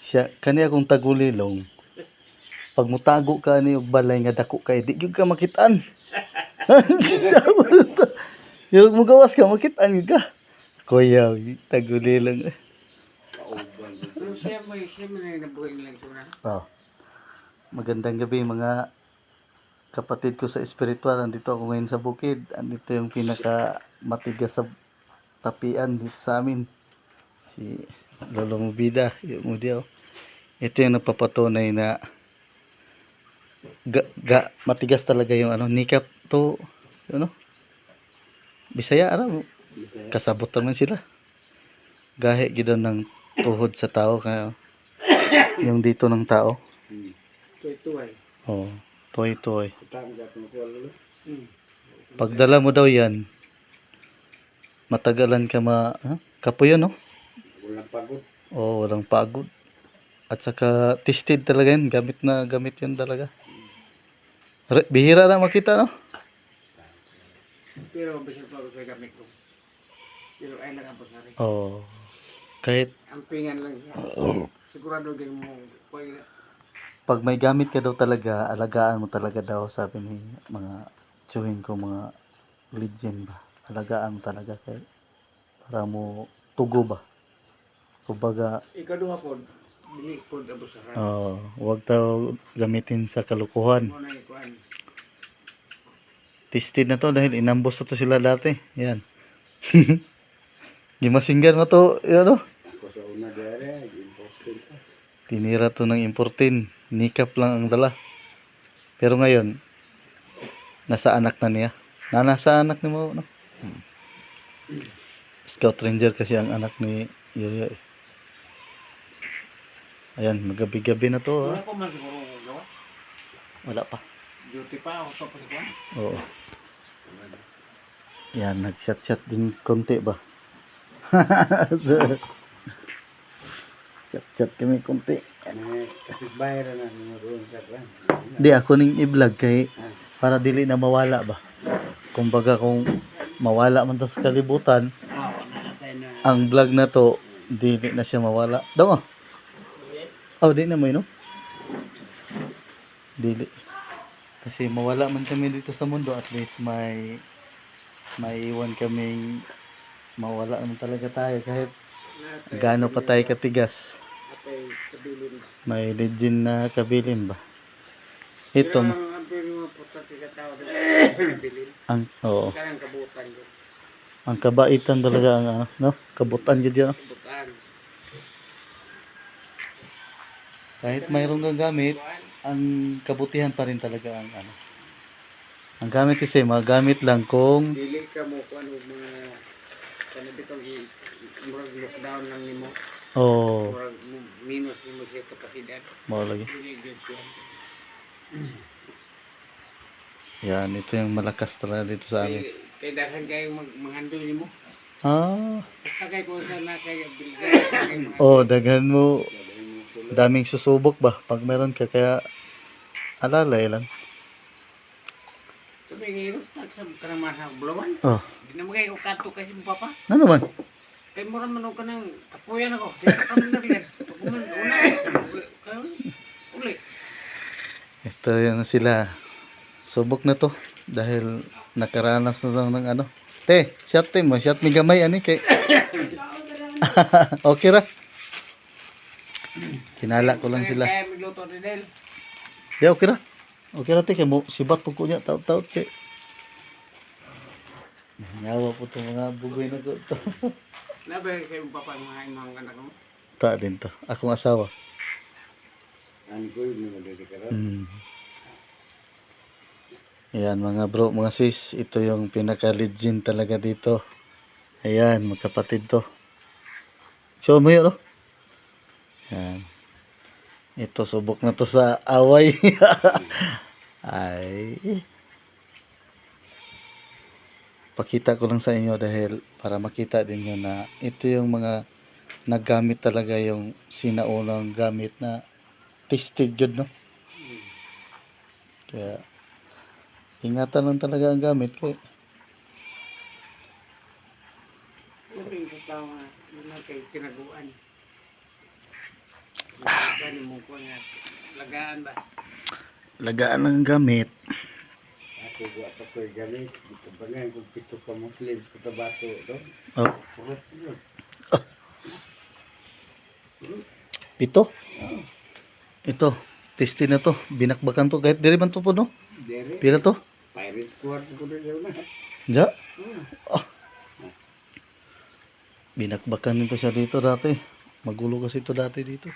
Siya kani akong tagulilong. Pag mutago ka ni og balay nga dako kay di gyud ka makitaan. Yung mo gawas ka makitaan gyud ka. Kuya, tagulilong. Pero siya mo na nabuhay lang ko na. Oh. Magandang gabi mga kapatid ko sa espiritual. Andito ako ngayon sa bukid. Andito yung pinaka matigas sa tapian dito sa amin. Si Lolo Mubida. Yung Mudiao. Ito yung nagpapatunay na matigas talaga yung nikap to. Bisaya araw. Kasabot naman sila. Gahe gidon ng tuhod sa tao. Kaya yung dito ng tao. Tuway-tuway. Oh, toy. Pagdala mo daw yan, matagalan ka kapuyo, no? Walang pagod. Oh, walang pagod. At saka tested talaga yan. Gamit na gamit yan talaga. Bihira na makita, no? Pero bisag pagod sa gamit ko. Pero ay lang po sa rin. Oh, kahit Ang pingan lang siya. Sigurado kayo mo. pag may gamit ka daw talaga, alagaan mo talaga daw, sabi ni mga tsuhin ko, mga legend ba. Alagaan mo talaga kay para mo tugo ba. Kumbaga, Ikaduha po, dili po abo sa rin. huwag daw gamitin sa kalukuhan. Mo na ikuan. Tested na to dahil inambos na to sila dati. Yan. Gimasinggan mo to, yun, Ako sa una dere, important ka. tinira to ng importin. Nikap lang ang dala. Pero ngayon, nasa anak na niya. Nasa anak ni mo, no? Scout Ranger kasi ang anak ni Yoyo. Ayan, magabi-gabi na to. Wala ko man siguro gawas. Wala pa. Duty pa ako sa pasikuan. Oo. Yan, nag-chat-chat din konti ba? Chat-chat kami konti. Bayar na mo doon sa kan. Di ako ning i-vlog kay para dili na mawala ba. Kumbaga kung mawala man to sa kalibutan, ang vlog na to dili na siya mawala. Daw. Oh, di na mo no? Dili. Kasi mawala man kami dito sa mundo, at least may iwan kami, mawala naman talaga tayo kahit gaano pa tayo katigas. Atay kabilin. May legend na kabilin ba? Ito, Ang pero po sa tao kabilin. oo. Kanang kabutan ko. Ang kabaitan talaga ang no? Kabutan gid yan. Kabutan. Kahit mayroong kang gamit, ang kabutihan pa rin talaga ang Ang gamit kasi, magamit lang kung Dili ka mo kuan og mga kanang bitong murag lockdown lang nimo. Murag minus nimo sa kapasidad. mo lagi. Dili gyud ko. Yan, ito yung malakas talaga dito sa amin. Kay daghan kay manghandol nimo. Basta kay kung saan na kay bilga. Daghan mo, daming susubok ba? Pag meron ka, kaya alalay lang. Sabi ngayon, nagsab ka naman sa bulawan. Di na mo kayo kato kasi mo papa. Ano naman? Kay mo raman ka ng kapuyan ako. Di ka kami naglan. Una. Uli. Ito yung sila. Subok na to. Dahil nakaranas na lang ng Te, shot mo. Shot ni gamay, kay. Okay ra. Kinala ko lang sila. Kaya magluto ni Del. Di, okay ra. Okay ra, te. Kaya mo, sibat po ko niya. Taot-taot, te. Nyawa po itong mga bugoy na to. Nabe kay mo papa mga anak mo. Ta din to. Akong asawa. Ano ko yung mga dito ka Ayan mga bro, mga sis, ito yung pinaka-legend talaga dito. Ayan, magkapatid to. Show mo yun, no? Ayan. Ito, subok na to sa away. Ay. Pakita ko lang sa inyo dahil para makita din nyo na ito yung mga naggamit talaga, yung sinaunang gamit na tested yun, no? Kaya ingatan lang talaga ang gamit kay Sabi sa tao nga, yun na kay tinaguan. Kani mo ko nga. Lagaan ba? Lagaan ng gamit. Ako wa pa ko'y gamit. Dito ba nga kung pito ka Muslim sa Tabato doon? Oh, Kurot yun. ito. Ito. Testi na to. Binakbakan to. Kahit diri man to po, no? Dere. Pila to? Pirate Squad ko doon yun na. Ja. Hmm. Binakbakan nito siya dito dati. Magulo kasi ito dati dito.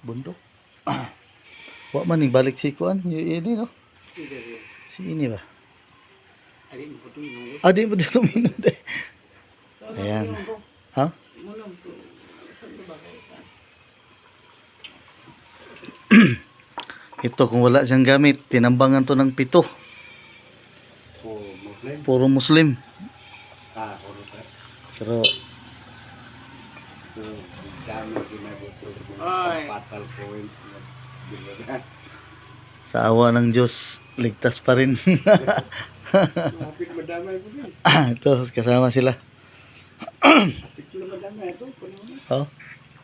Bundok. Wa man ning balik si kuan. Ini no. Dere. Si ini ba? Alin ko doon nung. Di mo dito minun eh. Ayan. Ha? Mulong to. Saan ba kayo? Ito kung wala siyang gamit, tinambangan to ng 7. Oh, Muslim. Puro Muslim. Kurot ka. Pero So, dami ginagusto ko. Patal ko yun. sa awa ng Diyos, ligtas pa rin. Hapit madamay ko din. Ito, kasama sila. Hapit sila madamay ito. Oh.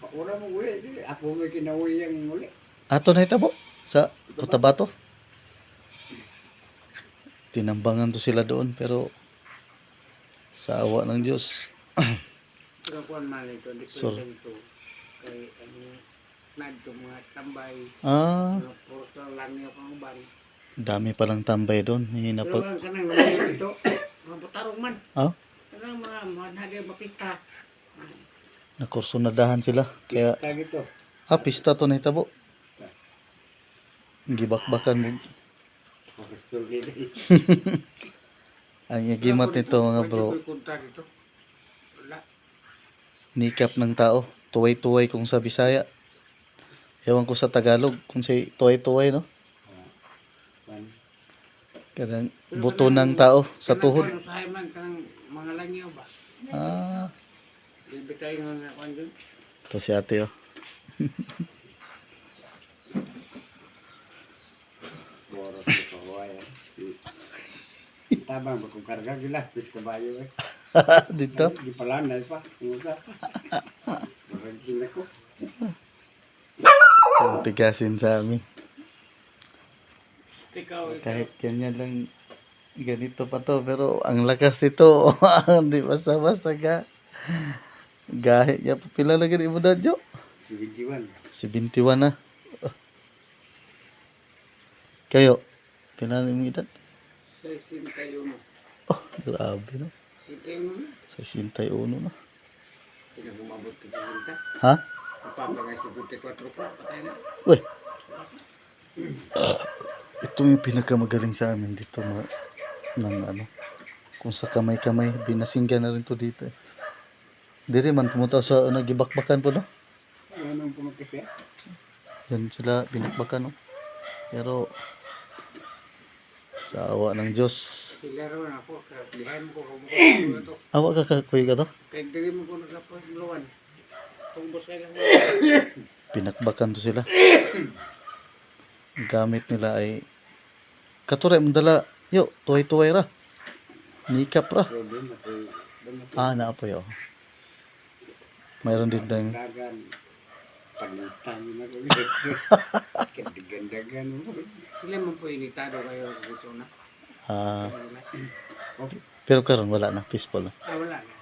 Paura mo uwi. Ako may kinauwi yung uli. Ato na itabo sa Cotabato. Tinambangan to sila doon pero sa awa ng Diyos. Pero kuhan man ito. Hindi ko Sorry. ito. Kay nagto mga tambay. Puro sa langyo pang uban. Dami palang tambay doon. Pero ang kanang langyo ito. Mga butarong man. Ah, Kanang mga nagay mapista. nakursunadahan sila. Kaya, Tag ito. pista to na itabo. Gibakbakan mo. Pakastol nila eh. Ang gimat nito mga bro. Pwede ko kontak ito. Wala. Nikap ng tao. Tuway-tuway kung sa Bisaya. Ewan ko sa Tagalog kung sa tuway-tuway, no? Kanang buto ng tao sa tuhod. Kanang usahay man kanang mga langyo ba? Libe tayo nga kuhan dun. Ito si ate, oh. Boros ko kawayan. Tabang ba kung karga gila, pis kabayo eh. Dito. Di pala na pa, ngusa. Maragin ako. Ang tigasin sa amin. Ikaw, Kahit ganyan lang, ganito pa to. Pero ang lakas ito. Hindi basta-basta ka. Gahe niya. Pila lagi ni mo na, Jo? si Bijiwan. 71 na. Kayo, pila na mo edad? 61. Oh, grabe, no? Ito yung 61 na. pinagumabot ko sa Ha? Papangay si 54 pa, patay na. Uy. Ito yung pinakamagaling sa amin dito ng ano. Kung sa kamay-kamay, binasinggan na rin to dito eh. Diri man pumunta sa nagibakbakan po, no? Anong pumakis eh? Yan sila binakbakan, no? Pero sa awa ng Diyos, Sila rin ako, lihan mo ko kung mukha ito. awa ka kakuy ka to? Kaya dili mo ko nagkapagluwan. Kung boss kayo lang. Pinakbakan to sila. Ang gamit nila ay katuray mong dala. Yo, tuway-tuway ra. Nikap ra. Problem ako. Naapoy oh. Mayroon din dang Dagan. Panitan na ko. Kandigan-dagan mo. Sila mo po initado kayo gusto na. pero karon wala na, peaceful na. Wala na.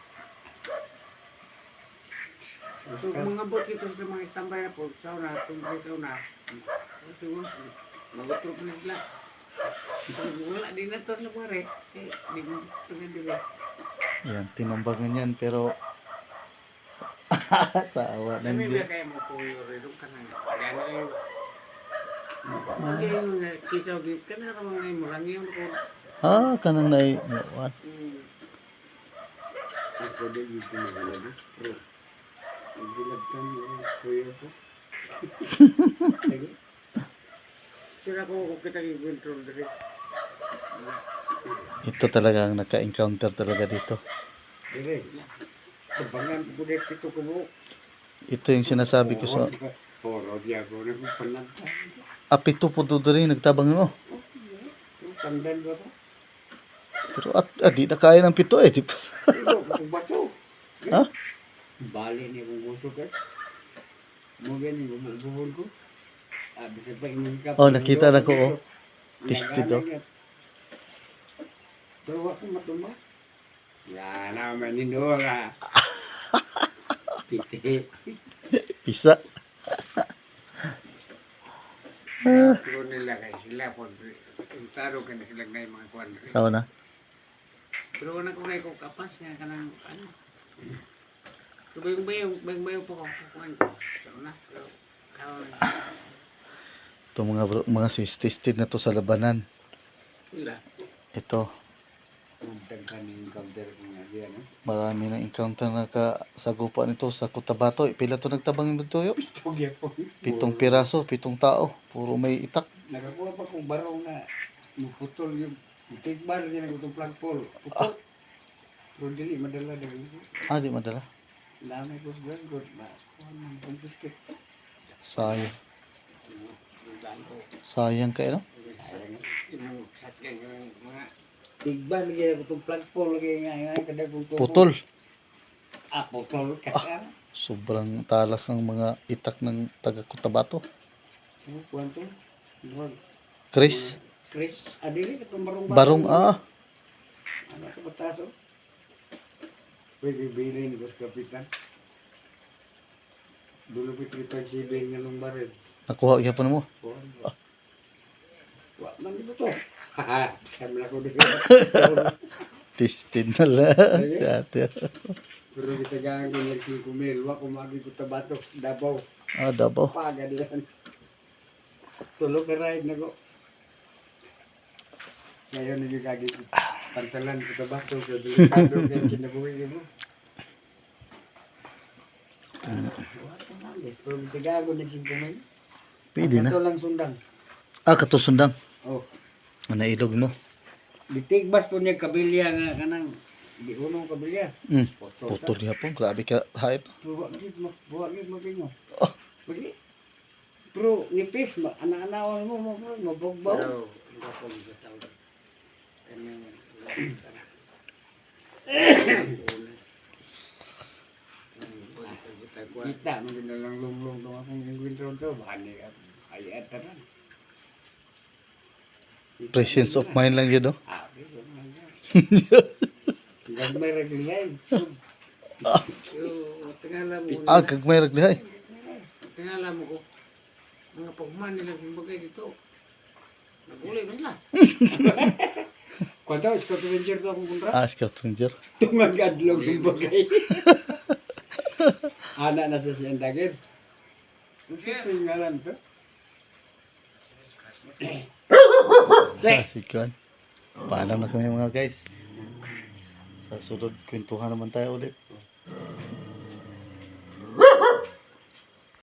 So, mga bot ito sa mga istambay na po, sauna, tumbay sauna. Siguro, mag-utrop na sila. Wala, di na ito lumari. Di mo ito na dili. Yan, tinambangan yan pero sa awa ng Kami Diyos. ba kayo mo po yung rin ka na. Gano'n yung okay, yung kisaw gip ka na ramang na yung murang yung ko. Kanang na what? Ako din yung pinagulad. Bro, nagulad ka yung kuya ko. Sira ko kung kita yung control dito. Ito talaga ang naka-encounter talaga dito. Dire. Tabangan ko dito ito ko mo. Ito yung sinasabi ko sa Poro di ako na panagsa. apito po to rin nagtabang mo. Sandal ba to? Pero di na kaya ng 7 eh. Di pa. Ilo, kung bato. Ha? Bali niya kung gusto ka. Mo gani bubul ko. Bisa pa ingin ka. Oh, nakita na ko, oh. Tested, oh. Pero ako matumba. Yan naman nindo ka. Piti. Pisa. Pero nila kay sila po. Taro ka na sila ngayon mga kwan. Sao na? Pero wala ko ngayon kung kapas nga ka ng ano. So bayong po ko kwan. So na. Pero kaon. Ito mga tested na to sa labanan. Sila. Ito, Tagkan yung counter ng diyan. marami na encounter na kasagupan nito sa Cotabato. Pila to nagtabang nito yo? Pugya po. 7 piraso, 7 tao. Puro may itak. Nakakuha pa kong baraw na muputol yung tigbar niya ng utong flagpole. Putol. Pero dili madala dali ko. Ah, di madala. Dami ko sa good na. Kuha ng pampiskit. Sayang. Sayang kayo, no? Tigbar niya ng utong flagpole kaya nga kada kong tubo. Putol. Putol. Kaya. Sobrang talas ng mga itak ng taga Cotabato. Kuwanto. Chris, Chris. Adili katong barong, Ano ito bataso? Pwede bilhin ni Boss Kapitan. Dulo pitripan si Ben nga nung baril. nakuha gyapon mo. Wah, man dito to. Haha, sabi na ko dito. Tested na lang. Dati. Pero kita gagawin ko ng 5,000. Wa kumagi ko tabato. Dabaw. Ah, Davao. Pagad yan. Tulog na ride na ko. Ngayon na yung kagi pantalan ko tabato. Kaya delikado kaya kinabuhi mo. Pero kita gagawin ng 5,000. Pwede na. Ito lang sundang. Ah, katusundang. Oh. Nailog, no? Bitigbas po niya kabilya nga kanang di unong kabilya. Putol gyapon. Grabe ka hype. Buwag gid mo pingo. Oh. Pagi. Pero nipis ana-anawan mo mabugbaw. Pero hindi ko sa tao. Kita mo din lang lumlong to akong winter to bani ay etaran. Presence of mind lang yun, no? Gagmay raglihay. Tingala mo. Ah, kagmay raglihay. Tingala mo ko. Mga pagman nila kumbagay dito. Nagulay man lang. Kwanta, Scott Ranger to akong kundra. Ah, Scout Ranger. Tumagadlog kumbagay. Anak na sa siyang dagir. Ano siya yung ngalan to? Si Kwan. Paalam na kami mga guys. Sa sunod, kwentuhan naman tayo ulit.